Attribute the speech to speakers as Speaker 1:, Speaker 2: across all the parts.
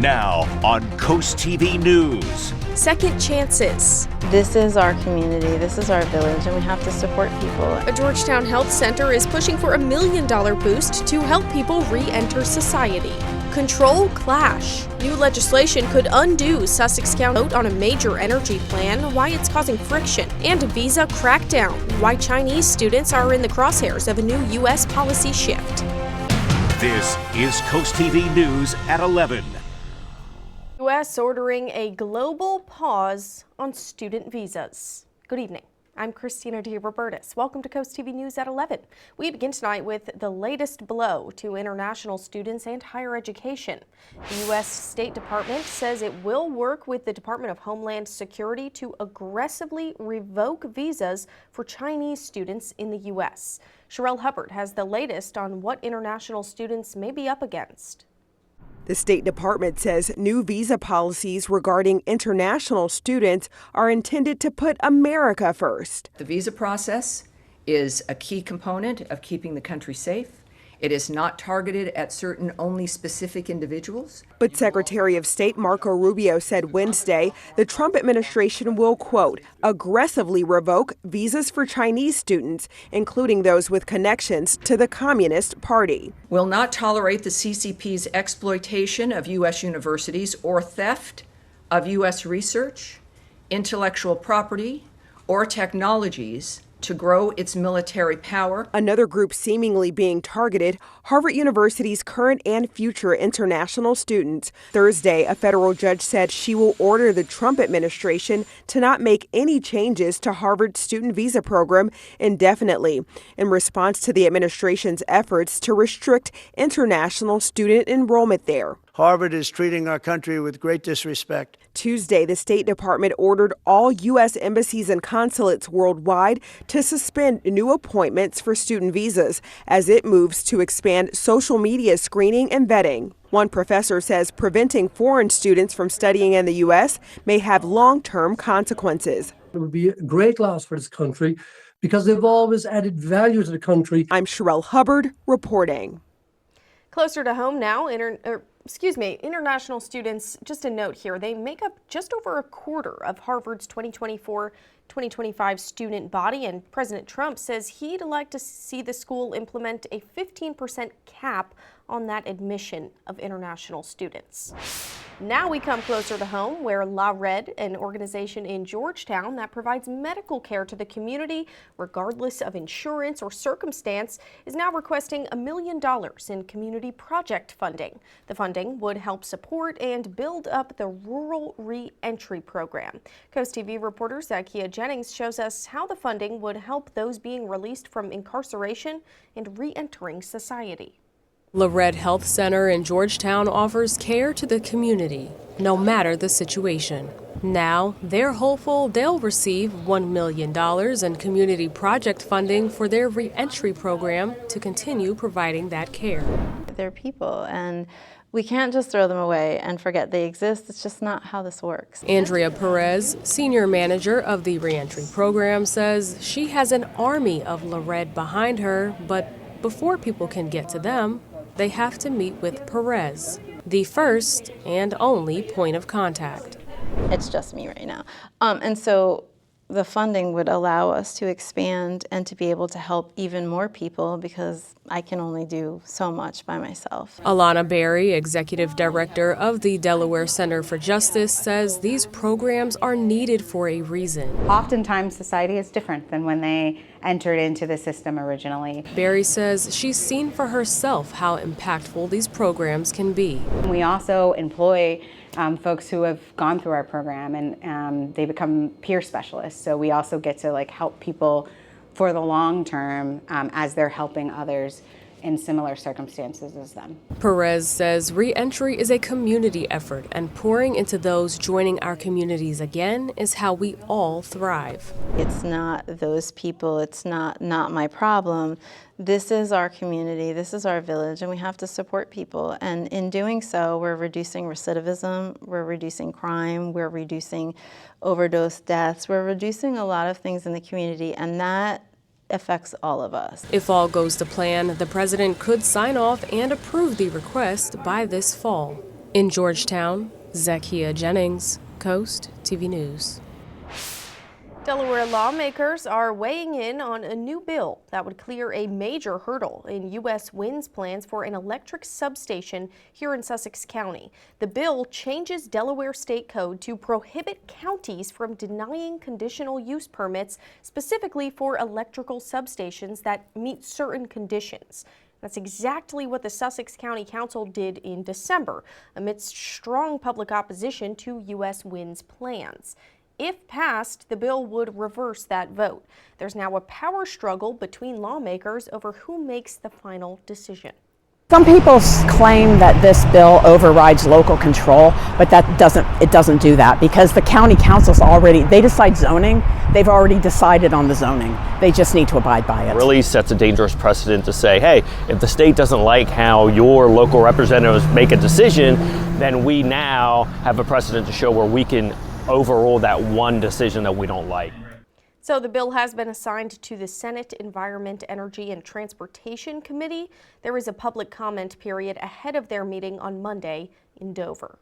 Speaker 1: Now on CoastTV News.
Speaker 2: Second chances.
Speaker 3: This is our community, this is our village, and we have to support people.
Speaker 2: A Georgetown Health Center is pushing for $1 million boost to help people re-enter society. Control clash. New legislation could undo Sussex County vote on a major energy plan, why it's causing friction. And a visa crackdown, why Chinese students are in the crosshairs of a new U.S. policy shift.
Speaker 1: This is CoastTV News at 11.
Speaker 2: U.S. ordering a global pause on student visas. Good evening. I'm Christina DeRobertis. Welcome to CoastTV News at 11. We begin tonight with the latest blow to international students and higher education. The U.S. State Department says it will work with the Department of Homeland Security to aggressively revoke visas for Chinese students in the U.S. Sherelle Hubbard has the latest on what international students may be up against.
Speaker 4: The State Department says new visa policies regarding international students are intended to put America first.
Speaker 5: The visa process is a key component of keeping the country safe. It is not targeted at certain only specific individuals.
Speaker 4: But Secretary of State Marco Rubio said Wednesday the Trump administration will, quote, aggressively revoke visas for Chinese students, including those with connections to the Communist Party.
Speaker 5: Will not tolerate the CCP's exploitation of U.S. universities or theft of U.S. research, intellectual property, or technologies to grow its military power.
Speaker 4: Another group seemingly being targeted, Harvard University's current and future international students. Thursday, a federal judge said she will order the Trump administration to not make any changes to Harvard's student visa program indefinitely in response to the administration's efforts to restrict international student enrollment there.
Speaker 6: Harvard is treating our country with great disrespect.
Speaker 4: Tuesday, the State Department ordered all U.S. embassies and consulates worldwide to suspend new appointments for student visas as it moves to expand social media screening and vetting. One professor says preventing foreign students from studying in the U.S. may have long-term consequences.
Speaker 7: It would be a great loss for this country because they've always added value to the country.
Speaker 4: I'm Sherelle Hubbard reporting.
Speaker 2: Closer to home now, international students, just a note here, they make up just over a quarter of Harvard's 2024-2025 student body, and President Trump says he'd like to see the school implement a 15% cap on that admission of international students. Now we come closer to home, where La Red, an organization in Georgetown that provides medical care to the community regardless of insurance or circumstance, is now requesting $1 million in community project funding. The funding would help support and build up the rural re-entry program. CoastTV reporter Zakia Jennings shows us how the funding would help those being released from incarceration and re-entering society.
Speaker 8: La Red Health Center in Georgetown offers care to the community, no matter the situation. Now, they're hopeful they'll receive $1 million in community project funding for their re-entry program to continue providing that care.
Speaker 3: They're people, and we can't just throw them away and forget they exist. It's just not how this works.
Speaker 8: Andrea Perez, senior manager of the re-entry program, says she has an army of La Red behind her, but before people can get to them, they have to meet with Perez, the first and only point of contact.
Speaker 3: It's just me right now. And so the funding would allow us to expand and to be able to help even more people because I can only do so much by myself.
Speaker 8: Alana Berry, executive director of the Delaware Center for Justice, says these programs are needed for a reason.
Speaker 9: Oftentimes society is different than when they entered into the system originally.
Speaker 8: Berry says she's seen for herself how impactful these programs can be.
Speaker 9: We also employ folks who have gone through our program, and they become peer specialists. So we also get to help people for the long term as they're helping others in similar circumstances as them.
Speaker 8: Perez says re-entry is a community effort, and pouring into those joining our communities again is how we all thrive.
Speaker 3: It's not those people, it's not my problem. This is our community, this is our village, and we have to support people. And in doing so, we're reducing recidivism, we're reducing crime, we're reducing overdose deaths, we're reducing a lot of things in the community, and that affects all of us.
Speaker 8: If all goes to plan, the president could sign off and approve the request by this fall. In Georgetown, Zakia Jennings, Coast TV News.
Speaker 2: Delaware lawmakers are weighing in on a new bill that would clear a major hurdle in U.S. Wind's plans for an electric substation here in Sussex County. The bill changes Delaware state code to prohibit counties from denying conditional use permits specifically for electrical substations that meet certain conditions. That's exactly what the Sussex County Council did in December amidst strong public opposition to U.S. Wind's plans. If passed, the bill would reverse that vote. There's now a power struggle between lawmakers over who makes the final decision.
Speaker 10: Some people claim that this bill overrides local control, but it doesn't do that because the county councils they decide zoning, they've already decided on the zoning. They just need to abide by it.
Speaker 11: It really sets a dangerous precedent to say, hey, if the state doesn't like how your local representatives make a decision, then we now have a precedent to show where we can overrule that one decision that we don't like.
Speaker 2: So the bill has been assigned to the Senate Environment, Energy, and Transportation Committee. There is a public comment period ahead of their meeting on Monday in Dover.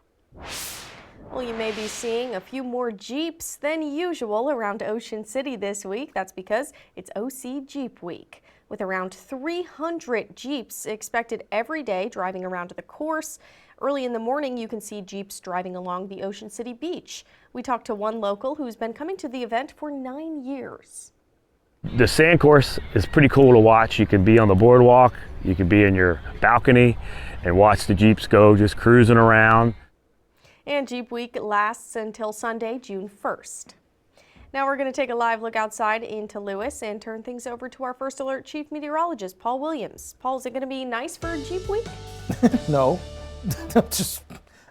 Speaker 2: Well, you may be seeing a few more Jeeps than usual around Ocean City this week. That's because it's OC Jeep Week, with around 300 Jeeps expected every day driving around the course. Early in the morning, you can see Jeeps driving along the Ocean City beach. We talked to one local who's been coming to the event for 9 years.
Speaker 12: The sand course is pretty cool to watch. You can be on the boardwalk, you can be in your balcony and watch the Jeeps go just cruising around.
Speaker 2: And Jeep Week lasts until Sunday, June 1st. Now we're going to take a live look outside into Lewis and turn things over to our First Alert Chief Meteorologist, Paul Williams. Paul, is it going to be nice for Jeep Week?
Speaker 13: No. Just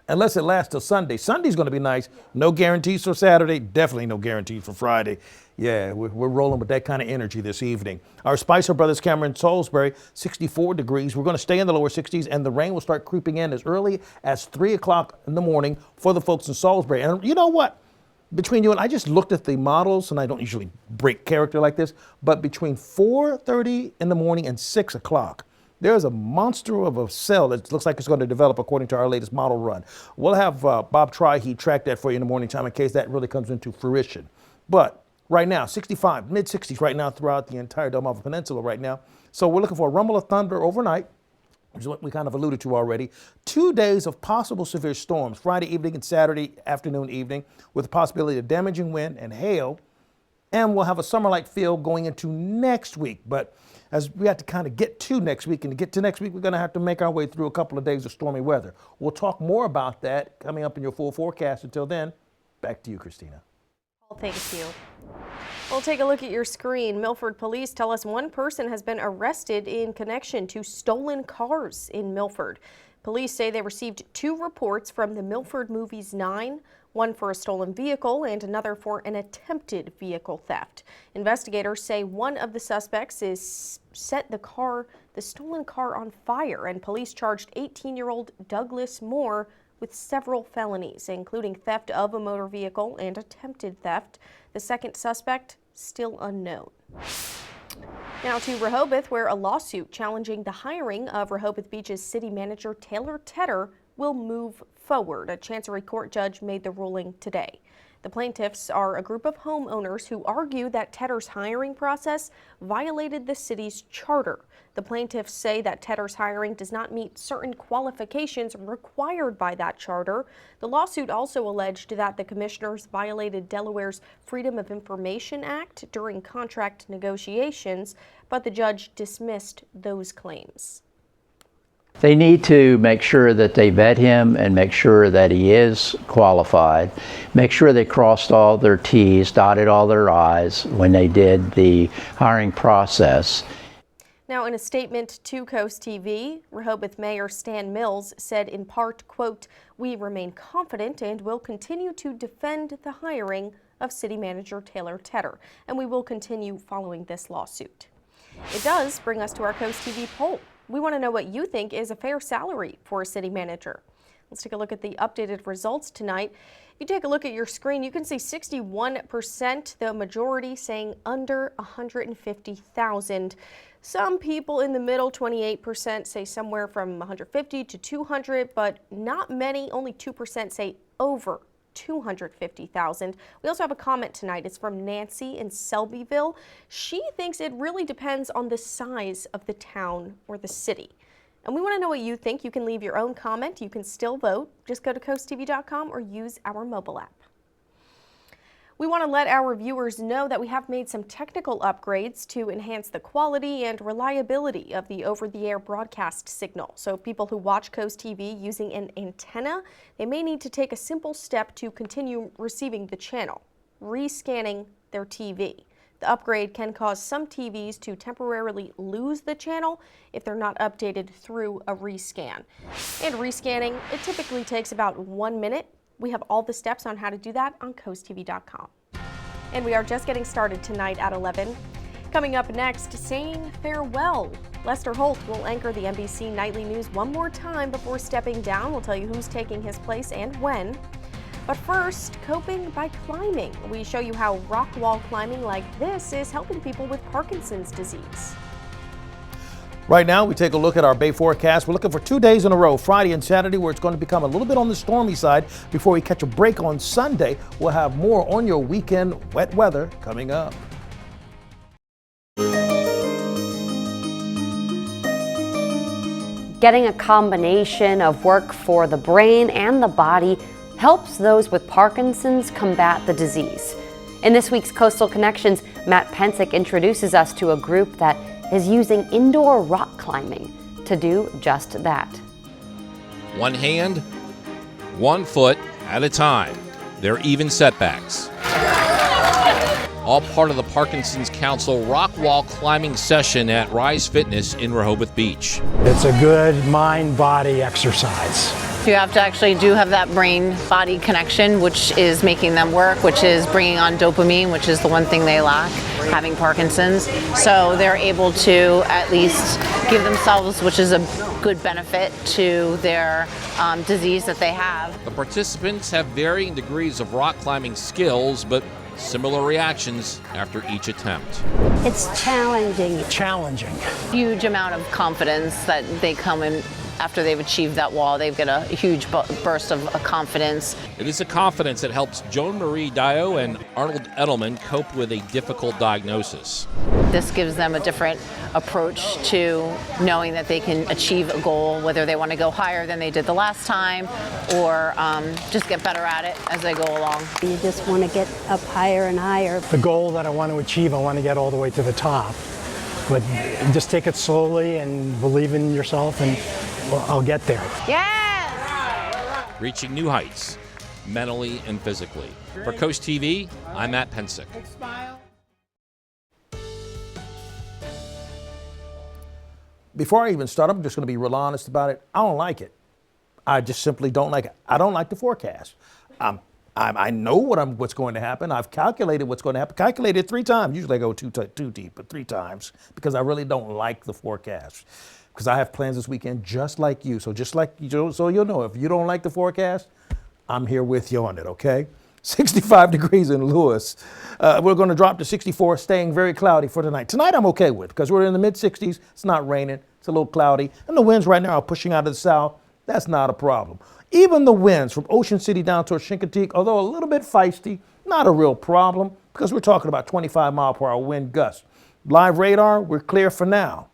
Speaker 13: unless it lasts till Sunday. Sunday's going to be nice. No guarantees for Saturday. Definitely no guarantees for Friday. Yeah, we're rolling with that kind of energy this evening. Our Spicer Brothers camera in Salisbury, 64 degrees. We're going to stay in the lower 60s, and the rain will start creeping in as early as 3 o'clock in the morning for the folks in Salisbury. And you know what? Between you and I just looked at the models, and I don't usually break character like this, but between 4:30 in the morning and 6 o'clock, there's a monster of a cell that looks like it's going to develop according to our latest model run. We'll have Bob Tryhe track that for you in the morning time in case that really comes into fruition. But right now, 65, mid-60s right now throughout the entire Delmarva Peninsula right now. So we're looking for a rumble of thunder overnight, which is what we kind of alluded to already. 2 days of possible severe storms, Friday evening and Saturday afternoon, evening, with the possibility of damaging wind and hail. And we'll have a summer-like feel going into next week. But as we have to kind of get to next week, and to get to next week, we're going to have to make our way through a couple of days of stormy weather. We'll talk more about that coming up in your full forecast. Until then, back to you, Christina.
Speaker 2: Well, thank you. We'll take a look at your screen. Milford police tell us one person has been arrested in connection to stolen cars in Milford. Police say they received 2 reports from the Milford Movies 9, one for a stolen vehicle and another for an attempted vehicle theft. Investigators say one of the suspects set the stolen car on fire, and police charged 18-year-old Douglas Moore with several felonies, including theft of a motor vehicle and attempted theft. The second suspect still unknown. Now to Rehoboth, where a lawsuit challenging the hiring of Rehoboth Beach's city manager Taylour Tedder will move forward. A Chancery Court judge made the ruling today. The plaintiffs are a group of homeowners who argue that Tedder's hiring process violated the city's charter. The plaintiffs say that Tedder's hiring does not meet certain qualifications required by that charter. The lawsuit also alleged that the commissioners violated Delaware's Freedom of Information Act during contract negotiations, but the judge dismissed those claims.
Speaker 14: They need to make sure that they vet him and make sure that he is qualified. Make sure they crossed all their T's, dotted all their I's when they did the hiring process.
Speaker 2: Now, in a statement to CoastTV, Rehoboth Mayor Stan Mills said in part, quote, "We remain confident and will continue to defend the hiring of City Manager Taylour Tedder, and we will continue following this lawsuit." It does bring us to our CoastTV poll. We want to know what you think is a fair salary for a city manager. Let's take a look at the updated results tonight. If you take a look at your screen, you can see 61%, the majority saying under $150,000. Some people in the middle, 28%, say somewhere from 150 to 200, but not many, only 2% say over 250,000. We also have a comment tonight. It's from Nancy in Selbyville. She thinks it really depends on the size of the town or the city. And we want to know what you think. You can leave your own comment. You can still vote. Just go to coasttv.com or use our mobile app. We want to let our viewers know that we have made some technical upgrades to enhance the quality and reliability of the over-the-air broadcast signal. So people who watch Coast TV using an antenna, they may need to take a simple step to continue receiving the channel, rescanning their TV. The upgrade can cause some TVs to temporarily lose the channel if they're not updated through a rescan. And rescanning, it typically takes about 1 minute. We have all the steps on how to do that on coasttv.com. And we are just getting started tonight at 11. Coming up next, saying farewell. Lester Holt will anchor the NBC Nightly News one more time before stepping down. We'll tell you who's taking his place and when. But first, coping by climbing. We show you how rock wall climbing like this is helping people with Parkinson's disease.
Speaker 13: Right now, we take a look at our Bay forecast. We're looking for 2 days in a row, Friday and Saturday, where it's going to become a little bit on the stormy side before we catch a break on Sunday. We'll have more on your weekend wet weather coming up.
Speaker 15: Getting a combination of work for the brain and the body helps those with Parkinson's combat the disease. In this week's Coastal Connections, Matt Pensick introduces us to a group that is using indoor rock climbing to do just that.
Speaker 16: One hand, 1 foot at a time. There are even setbacks. All part of the Parkinson's Council rock wall climbing session at Rise Fitness in Rehoboth Beach.
Speaker 17: It's a good mind-body exercise.
Speaker 18: You have to actually have that brain-body connection, which is making them work, which is bringing on dopamine, which is the one thing they lack, having Parkinson's. So they're able to at least give themselves, which is a good benefit to their disease that they have.
Speaker 16: The participants have varying degrees of rock climbing skills, but similar reactions after each attempt.
Speaker 18: It's challenging.
Speaker 17: Challenging.
Speaker 18: Huge amount of confidence that they come in after they've achieved that wall. They get a huge burst of confidence.
Speaker 16: It is a confidence that helps Joan Marie Dio and Arnold Edelman cope with a difficult diagnosis.
Speaker 18: This gives them a different approach to knowing that they can achieve a goal, whether they want to go higher than they did the last time or just get better at it as they go along.
Speaker 19: You just want to get up higher and higher.
Speaker 17: The goal that I want to achieve, I want to get all the way to the top. But just take it slowly and believe in yourself, and I'll get there.
Speaker 18: Yes!
Speaker 16: Reaching new heights, mentally and physically. For Coast TV, I'm Matt Pensick.
Speaker 13: Before I even start, I'm just going to be real honest about it. I don't like it. I just simply don't like it. I don't like the forecast. I know what's going to happen. I've calculated what's going to happen. Calculated 3 times. Usually I go too deep, but 3 times because I really don't like the forecast. Because I have plans this weekend just like you. So just like you, so you'll know if you don't like the forecast, I'm here with you on it, okay? 65 degrees in Lewis. We're going to drop to 64, staying very cloudy for tonight. Tonight I'm okay with because we're in the mid-60s. It's not raining. It's a little cloudy. And the winds right now are pushing out of the south. That's not a problem. Even the winds from Ocean City down towards Chincoteague, although a little bit feisty, not a real problem because we're talking about 25-mile-per-hour wind gusts. Live radar, we're clear for now.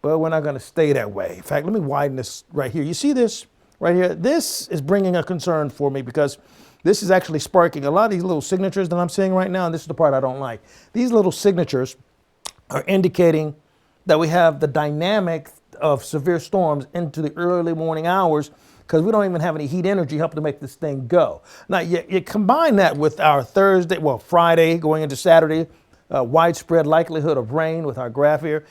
Speaker 13: But we're not going to stay that way. In fact, let me widen this right here. You see this right here? This is bringing a concern for me because this is actually sparking a lot of these little signatures that I'm seeing right now, and this is the part I don't like. These little signatures are indicating that we have the dynamic of severe storms into the early morning hours because we don't even have any heat energy helping to make this thing go. Now, you combine that with our Friday going into Saturday, widespread likelihood of rain with our graph here.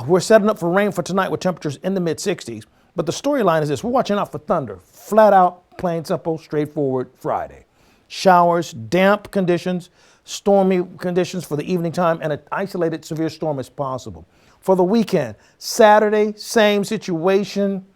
Speaker 13: We're setting up for rain for tonight with temperatures in the mid-60s. But the storyline is this. We're watching out for thunder. Flat out, plain, simple, straightforward Friday. Showers, damp conditions, stormy conditions for the evening time, and an isolated severe storm is possible. For the weekend, Saturday, same situation.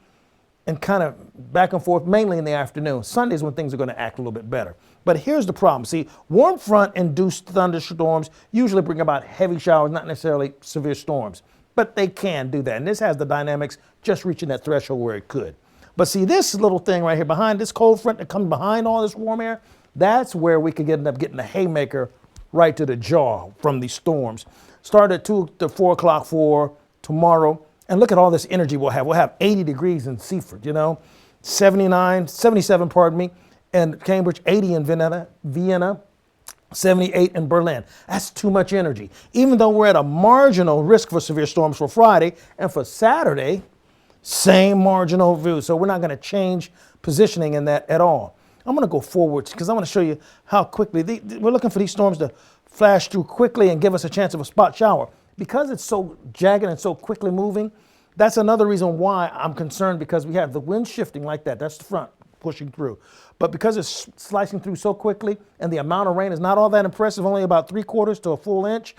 Speaker 13: and kind of back and forth, mainly in the afternoon. Sunday's when things are going to act a little bit better. But here's the problem. See, warm front-induced thunderstorms usually bring about heavy showers, not necessarily severe storms. But they can do that. And this has the dynamics just reaching that threshold where it could. But see, this little thing right here behind this cold front that comes behind all this warm air, that's where we could end up getting a haymaker right to the jaw from these storms. Start at 2 to 4 o'clock for tomorrow. And look at all this energy we'll have. We'll have 80 degrees in Seaford, 77, pardon me, and Cambridge, 80 in Vienna, 78 in Berlin. That's too much energy. Even though we're at a marginal risk for severe storms for Friday, and for Saturday, same marginal view. So we're not going to change positioning in that at all. I'm going to go forwards because I want to show you how quickly we're looking for these storms to flash through quickly and give us a chance of a spot shower. Because it's so jagged and so quickly moving, that's another reason why I'm concerned, because we have the wind shifting like that. That's the front pushing through. But because it's slicing through so quickly and the amount of rain is not all that impressive, only about 3/4 to a full inch,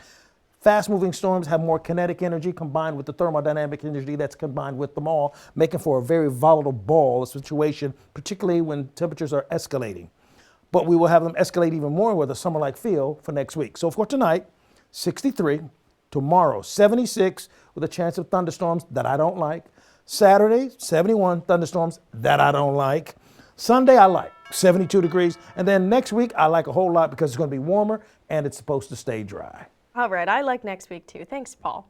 Speaker 13: fast-moving storms have more kinetic energy combined with the thermodynamic energy that's combined with them all, making for a very volatile ball situation, particularly when temperatures are escalating. But we will have them escalate even more with a summer-like feel for next week. So for tonight, 63. Tomorrow, 76 with a chance of thunderstorms that I don't like. Saturday, 71 thunderstorms that I don't like. Sunday, I like 72 degrees. And then next week, I like a whole lot because it's going to be warmer and it's supposed to stay dry.
Speaker 2: All right, I like next week too. Thanks, Paul.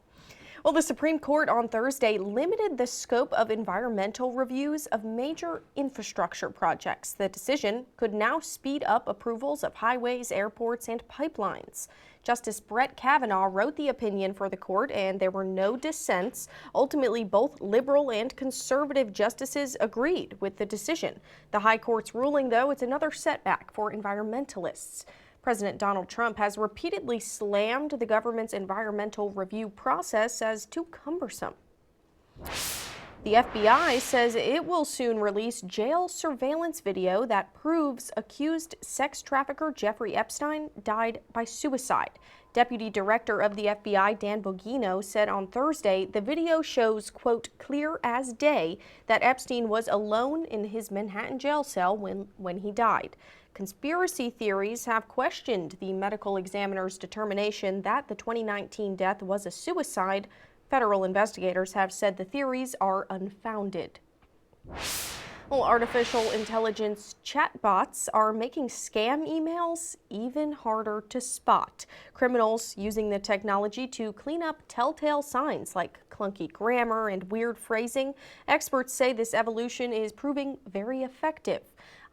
Speaker 2: Well, the Supreme Court on Thursday limited the scope of environmental reviews of major infrastructure projects. The decision could now speed up approvals of highways, airports, and pipelines. Justice Brett Kavanaugh wrote the opinion for the court, and there were no dissents. Ultimately, both liberal and conservative justices agreed with the decision. The High Court's ruling, though, it's another setback for environmentalists. President Donald Trump has repeatedly slammed the government's environmental review process as too cumbersome. The FBI says it will soon release jail surveillance video that proves accused sex trafficker Jeffrey Epstein died by suicide. Deputy Director of the FBI, Dan Bogino, said on Thursday the video shows, quote, clear as day that Epstein was alone in his Manhattan jail cell when he died. Conspiracy theories have questioned the medical examiner's determination that the 2019 death was a suicide. Federal investigators have said the theories are unfounded. Well, artificial intelligence chatbots are making scam emails even harder to spot. Criminals using the technology to clean up telltale signs like clunky grammar and weird phrasing. Experts say this evolution is proving very effective.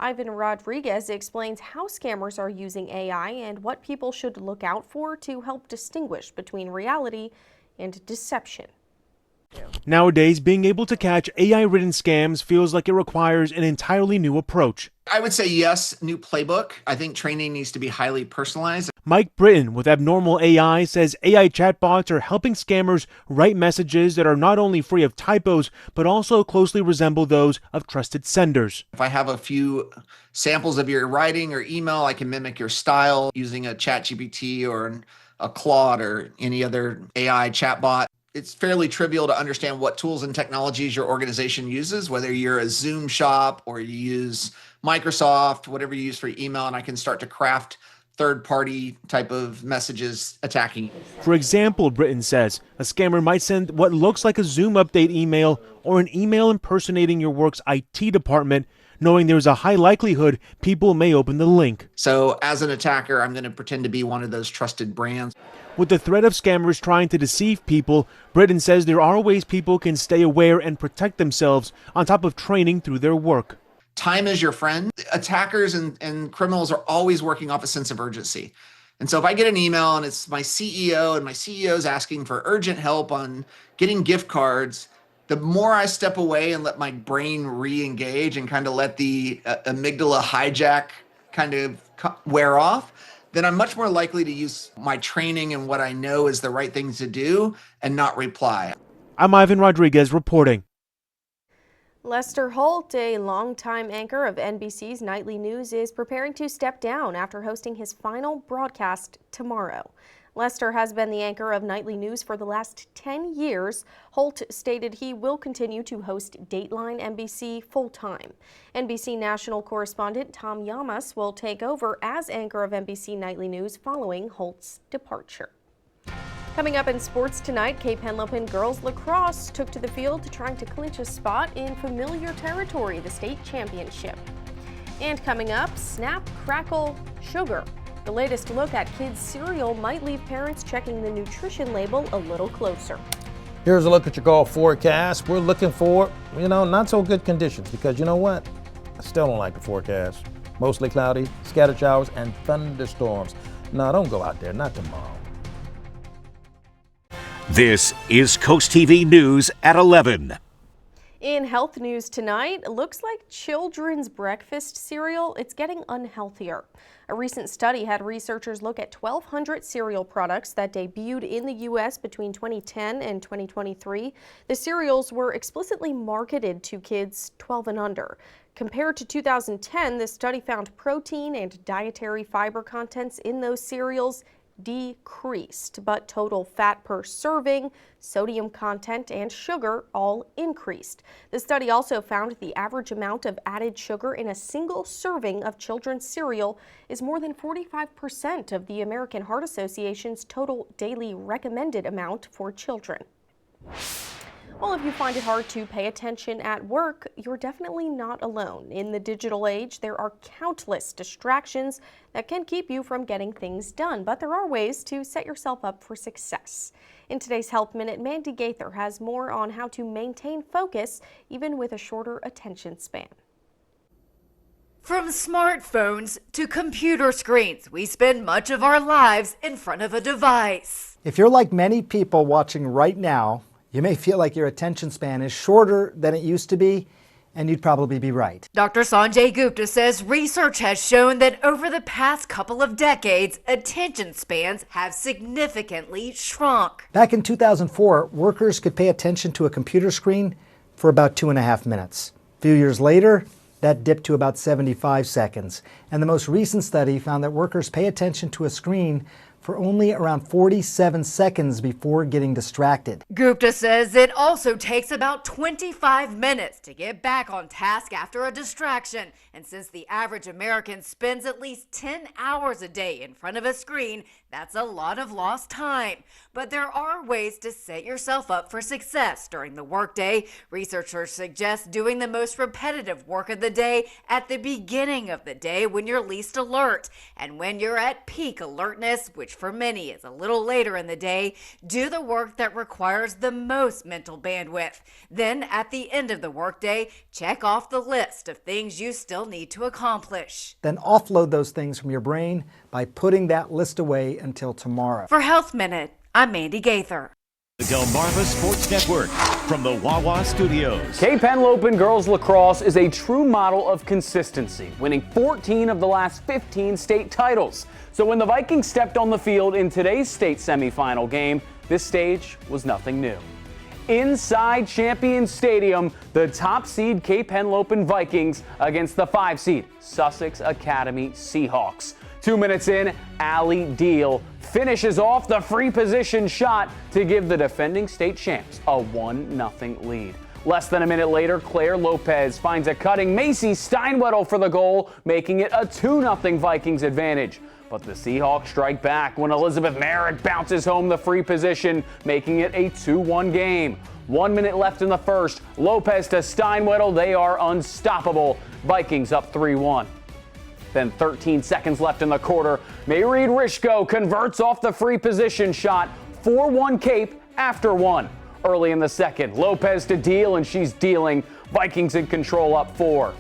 Speaker 2: Ivan Rodriguez explains how scammers are using AI and what people should look out for to help distinguish between reality and deception.
Speaker 20: Nowadays, being able to catch AI-ridden scams feels like it requires an entirely new approach.
Speaker 21: I would say yes, new playbook. I think training needs to be highly personalized.
Speaker 20: Mike Britton with Abnormal AI says AI chatbots are helping scammers write messages that are not only free of typos, but also closely resemble those of trusted senders.
Speaker 21: If I have a few samples of your writing or email, I can mimic your style using a ChatGPT or a Claude or any other AI chatbot. It's fairly trivial to understand what tools and technologies your organization uses, whether you're a Zoom shop or you use Microsoft, whatever you use for email, and I can start to craft third-party type of messages attacking you.
Speaker 20: For example, Britton says, a scammer might send what looks like a Zoom update email or an email impersonating your work's IT department, knowing there's a high likelihood people may open the link.
Speaker 21: So as an attacker, I'm going to pretend to be one of those trusted brands.
Speaker 20: With the threat of scammers trying to deceive people, Britton says there are ways people can stay aware and protect themselves on top of training through their work.
Speaker 21: Time is your friend. Attackers and criminals are always working off a sense of urgency. And so if I get an email and it's my CEO and my CEO is asking for urgent help on getting gift cards, the more I step away and let my brain re-engage and kind of let the amygdala hijack kind of wear off, then I'm much more likely to use my training and what I know is the right things to do and not reply.
Speaker 20: I'm Ivan Rodriguez reporting.
Speaker 2: Lester Holt, a longtime anchor of NBC's Nightly News, is preparing to step down after hosting his final broadcast tomorrow. Lester has been the anchor of nightly news for the last 10 years. Holt stated he will continue to host Dateline NBC full-time. NBC national correspondent Tom Llamas will take over as anchor of NBC Nightly News following Holt's departure. Coming up in sports tonight, Cape Henlopen girls lacrosse took to the field trying to clinch a spot in familiar territory, the state championship. And coming up, Snap, Crackle, Sugar. The latest look at kids' cereal might leave parents checking the nutrition label a little closer.
Speaker 13: Here's a look at your golf forecast. We're looking for, not so good conditions because you know what? I still don't like the forecast. Mostly cloudy, scattered showers, and thunderstorms. No, don't go out there, not tomorrow.
Speaker 1: This is CoastTV News at 11.
Speaker 2: In health news tonight, it looks like children's breakfast cereal, it's getting unhealthier. A recent study had researchers look at 1,200 cereal products that debuted in the U.S. between 2010 and 2023. The cereals were explicitly marketed to kids 12 and under. Compared to 2010, this study found protein and dietary fiber contents in those cereals decreased, but total fat per serving, sodium content, and sugar all increased. The study also found the average amount of added sugar in a single serving of children's cereal is more than 45% of the American Heart Association's total daily recommended amount for children. Well, if you find it hard to pay attention at work, you're definitely not alone. In the digital age, there are countless distractions that can keep you from getting things done, but there are ways to set yourself up for success. In today's Health Minute, Mandy Gaither has more on how to maintain focus even with a shorter attention span.
Speaker 22: From smartphones to computer screens, we spend much of our lives in front of a device.
Speaker 23: If you're like many people watching right now, you may feel like your attention span is shorter than it used to be, and you'd probably be right.
Speaker 22: Dr. Sanjay Gupta says research has shown that over the past couple of decades, attention spans have significantly shrunk.
Speaker 23: Back in 2004, workers could pay attention to a computer screen for about 2.5 minutes. A few years later, that dipped to about 75 seconds. And the most recent study found that workers pay attention to a screen for only around 47 seconds before getting distracted.
Speaker 22: Gupta says it also takes about 25 minutes to get back on task after a distraction. And since the average American spends at least 10 hours a day in front of a screen, that's a lot of lost time. But there are ways to set yourself up for success during the workday. Researchers suggest doing the most repetitive work of the day at the beginning of the day when you're least alert. And when you're at peak alertness, which for many is a little later in the day, do the work that requires the most mental bandwidth. Then at the end of the workday, check off the list of things you still need to accomplish.
Speaker 23: Then offload those things from your brain by putting that list away until tomorrow.
Speaker 22: For Health Minute, I'm Mandy Gaither.
Speaker 1: The Delmarva Sports Network from the Wawa Studios.
Speaker 24: Cape Henlopen girls lacrosse is a true model of consistency, winning 14 of the last 15 state titles. So when the Vikings stepped on the field in today's state semifinal game, this stage was nothing new. Inside Champions Stadium, the top seed Cape Henlopen Vikings against the 5 seed Sussex Academy Seahawks. 2 minutes in, Allie Deal finishes off the free position shot to give the defending state champs a 1-0 lead. Less than a minute later, Claire Lopez finds a cutting Macy Steinwettle for the goal, making it a 2-0 Vikings advantage. But the Seahawks strike back when Elizabeth Merritt bounces home the free position, making it a 2-1 game. 1 minute left in the first. Lopez to Steinwettle. They are unstoppable. Vikings up 3-1. Then 13 seconds left in the quarter. Mayreed Rishko converts off the free position shot. 4-1 Cape after 1. Early in the second, Lopez to Deal, and she's dealing. Vikings in control up 4.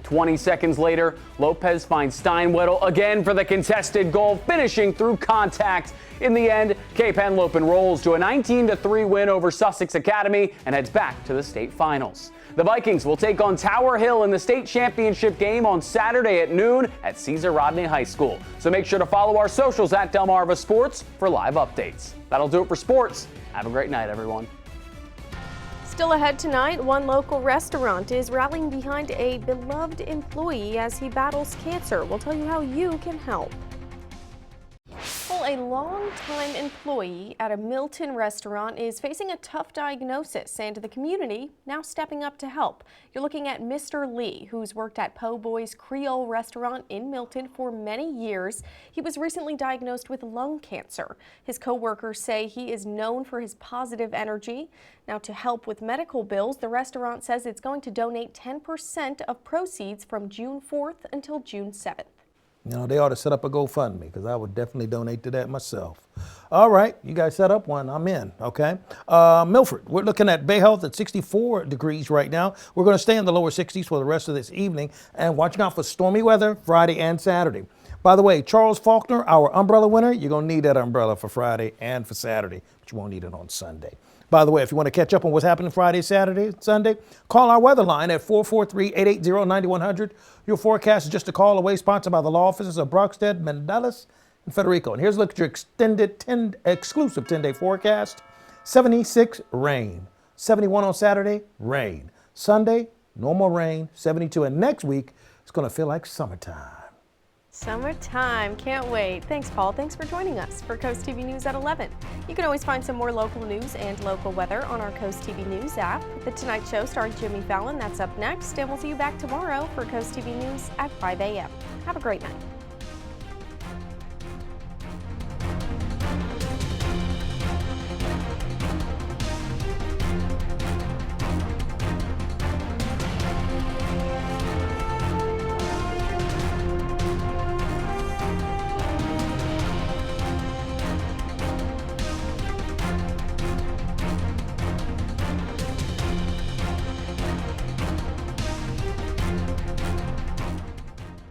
Speaker 24: 20 seconds later, Lopez finds Steinwettle again for the contested goal, finishing through contact. In the end, Cape Henlopen rolls to a 19-3 win over Sussex Academy and heads back to the state finals. The Vikings will take on Tower Hill in the state championship game on Saturday at noon at Caesar Rodney High School. So make sure to follow our socials at Delmarva Sports for live updates. That'll do it for sports. Have a great night, everyone.
Speaker 2: Still ahead tonight, one local restaurant is rallying behind a beloved employee as he battles cancer. We'll tell you how you can help. Well, Well, a longtime employee at a Milton restaurant is facing a tough diagnosis, and the community now stepping up to help. You're looking at Mr. Lee, who's worked at Po' Boy's Creole restaurant in Milton for many years. He was recently diagnosed with lung cancer. His co-workers say he is known for his positive energy. Now, to help with medical bills, the restaurant says it's going to donate 10% of proceeds from June 4th until June 7th.
Speaker 13: You know, they ought to set up a GoFundMe, because I would definitely donate to that myself. All right, you guys set up one, I'm in, okay? Milford, we're looking at Bay Health at 64 degrees right now. We're going to stay in the lower 60s for the rest of this evening, and watching out for stormy weather Friday and Saturday. By the way, Charles Faulkner, our umbrella winner, you're going to need that umbrella for Friday and for Saturday, but you won't need it on Sunday. By the way, if you want to catch up on what's happening Friday, Saturday, Sunday, call our weather line at 443-880-9100. Your forecast is just a call away, sponsored by the law offices of Brockstead, Mendelis, and Federico. And here's a look at your exclusive 10-day forecast. 76, rain. 71 on Saturday, rain. Sunday, no more rain, 72. And next week, it's going to feel like summertime.
Speaker 2: Summertime, can't wait. Thanks, Paul. Thanks for joining us for Coast TV News at 11. You can always find some more local news and local weather on our Coast TV News app. The Tonight Show starring Jimmy Fallon, that's up next, and we'll see you back tomorrow for Coast TV News at 5 a.m. Have a great night.